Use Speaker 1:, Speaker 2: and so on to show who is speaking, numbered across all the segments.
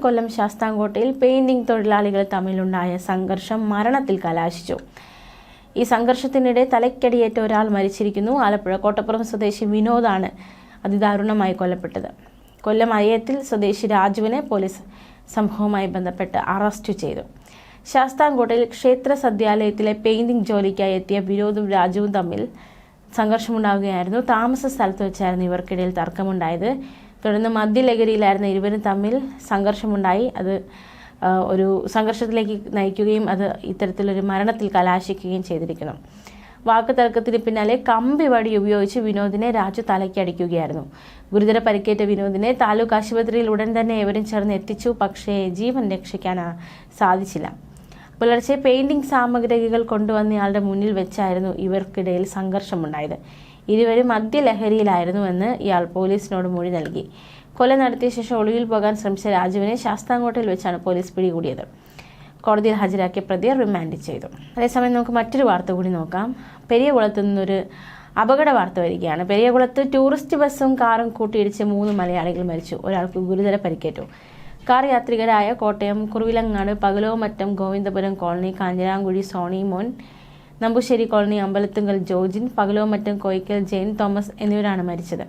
Speaker 1: കൊല്ലം ശാസ്താംകോട്ടയിൽ painting തൊഴിലാളികൾ തമ്മിലുണ്ടായ സംഘർഷം മരണത്തിൽ കലാശിച്ചു. ഈ സംഘർഷത്തിനിടെ തലയ്ക്കടിയേറ്റ ഒരാൾ മരിച്ചിരിക്കുന്നു. ആലപ്പുഴ കോട്ടപ്പുറം സ്വദേശി വിനോദാണ് അതിദാരുണമായി കൊല്ലപ്പെട്ടത്. കൊല്ലം അയ്യത്തിൽ സ്വദേശി രാജുവിനെ പോലീസ് സംഭവവുമായി ബന്ധപ്പെട്ട് അറസ്റ്റ് ചെയ്തു. ശാസ്താംകോട്ടയിൽ ക്ഷേത്ര സദ്യാലയത്തിലെ പെയിന്റിംഗ് ജോലിക്കായി എത്തിയ വിനോദും രാജുവും തമ്മിൽ സംഘർഷമുണ്ടാവുകയായിരുന്നു. താമസ സ്ഥലത്ത് വെച്ചായിരുന്നു ഇവർക്കിടയിൽ തർക്കമുണ്ടായത്. തുടർന്ന് മദ്യലഹരിയിലായിരുന്ന ഇരുവരും തമ്മിൽ സംഘർഷമുണ്ടായി. അത് ഒരു സംഘർഷത്തിലേക്ക് നയിക്കുകയും അത് ഇത്തരത്തിലൊരു മരണത്തിൽ കലാശിക്കുകയും ചെയ്തിരിക്കുന്നു. വാക്ക് തർക്കത്തിന് പിന്നാലെ കമ്പി വടി ഉപയോഗിച്ച് വിനോദിനെ രാജു തലയ്ക്കടിക്കുകയായിരുന്നു. ഗുരുതര പരിക്കേറ്റ വിനോദിനെ താലൂക്ക് ആശുപത്രിയിൽ ഉടൻ തന്നെ ഏവരും ചേർന്ന് എത്തിച്ചു. പക്ഷേ ജീവൻ രക്ഷിക്കാൻ സാധിച്ചില്ല. പുലർച്ചെ പെയിന്റിംഗ് സാമഗ്രികൾ കൊണ്ടുവന്നയാളുടെ മുന്നിൽ വെച്ചായിരുന്നു ഇവർക്കിടയിൽ സംഘർഷമുണ്ടായത്. ഇരുവരും മദ്യലഹരിയിലായിരുന്നുവെന്ന് ഇയാൾ പോലീസിനോട് മൊഴി നൽകി. കൊല നടത്തിയ ശേഷം ഒളിവിൽ പോകാൻ ശ്രമിച്ച രാജുവിനെ ശാസ്താംകോട്ടയിൽ വെച്ചാണ് പോലീസ് പിടികൂടിയത്. കോടതിയിൽ ഹാജരാക്കിയ പ്രതിയെ റിമാൻഡ് ചെയ്തു. അതേസമയം നമുക്ക് മറ്റൊരു വാർത്ത കൂടി നോക്കാം. പെരിയകുളത്ത് നിന്നൊരു അപകട വാർത്ത വരികയാണ്. പെരിയകുളത്ത് ടൂറിസ്റ്റ് ബസ്സും കാറും കൂട്ടിയിടിച്ച് 3 മലയാളികൾ മരിച്ചു. ഒരാൾക്ക് ഗുരുതര പരിക്കേറ്റു. കാർ യാത്രികരായ Kottayam Kuravilangad Pakalomattam Govindapuram colony Kanjirankuzhi Soni Mon, Nambusseri colony Ambalathunkal Georgin, Pakalomattam Koyikkal Jain Thomas എന്നിവരാണ് മരിച്ചത്.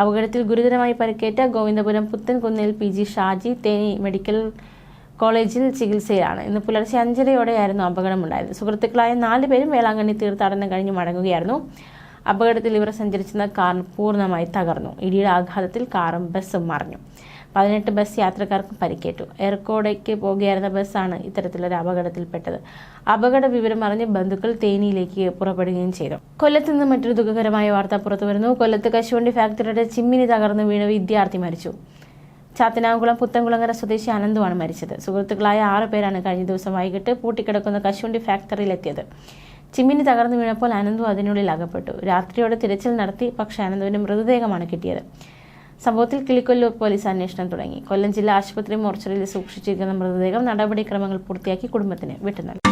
Speaker 1: അപകടത്തിൽ ഗുരുതരമായി പരിക്കേറ്റ ഗോവിന്ദപുരം പുത്തൻകുന്നിൽ PG ഷാജി തേനി മെഡിക്കൽ കോളേജിൽ ചികിത്സയിലാണ്. ഇന്ന് പുലർച്ചെ 5:30യോടെയായിരുന്നു അപകടമുണ്ടായത്. സുഹൃത്തുക്കളായ 4 പേരും വേളാങ്കണ്ണി തീർത്ഥാടനം കഴിഞ്ഞ് മടങ്ങുകയായിരുന്നു. അപകടത്തിൽ ഇവർ സഞ്ചരിച്ചിരുന്ന കാർ പൂർണ്ണമായി തകർന്നു. ഇടിയുടെ ആഘാതത്തിൽ കാറും ബസ്സും മറിഞ്ഞു. 18 ബസ് യാത്രക്കാർക്കും പരിക്കേറ്റു. എയർക്കോടേക്ക് പോകുകയായിരുന്ന ബസ്സാണ് ഇത്തരത്തിലൊരു അപകടത്തിൽപ്പെട്ടത്. അപകട വിവരം അറിഞ്ഞ് ബന്ധുക്കൾ തേനിയിലേക്ക് പുറപ്പെടുകയും ചെയ്തു. കൊല്ലത്ത് നിന്ന് മറ്റൊരു ദുഃഖകരമായ വാർത്ത പുറത്തുവരുന്നു. കൊല്ലത്ത് കശുവണ്ടി ഫാക്ടറിയുടെ ചിമ്മിനി തകർന്ന് വീണ വിദ്യാർത്ഥി മരിച്ചു. ചാത്തനാകുളം പുത്തൻകുളങ്ങര സ്വദേശി അനന്തുവാണ് മരിച്ചത്. സുഹൃത്തുക്കളായ 6 പേരാണ് കഴിഞ്ഞ ദിവസം വൈകിട്ട് പൂട്ടിക്കിടക്കുന്ന കശുവണ്ടി ഫാക്ടറിയിലെത്തിയത്. ചിമ്മിനി തകർന്നു വീണപ്പോൾ അനന്തു അതിനുള്ളിൽ അകപ്പെട്ടു. രാത്രിയോടെ തിരച്ചിൽ നടത്തി. പക്ഷേ അനന്തുവിന്റെ മൃതദേഹമാണ് കിട്ടിയത്. സംഭവത്തിൽ കിളിക്കൊല്ലൂർ പോലീസ് അന്വേഷണം തുടങ്ങി. കൊല്ലം ജില്ലാ ആശുപത്രി മോർച്ചറിയിൽ സൂക്ഷിച്ചിരിക്കുന്ന മൃതദേഹം നടപടിക്രമങ്ങൾ പൂർത്തിയാക്കി കുടുംബത്തിന് വിട്ടുനൽകി.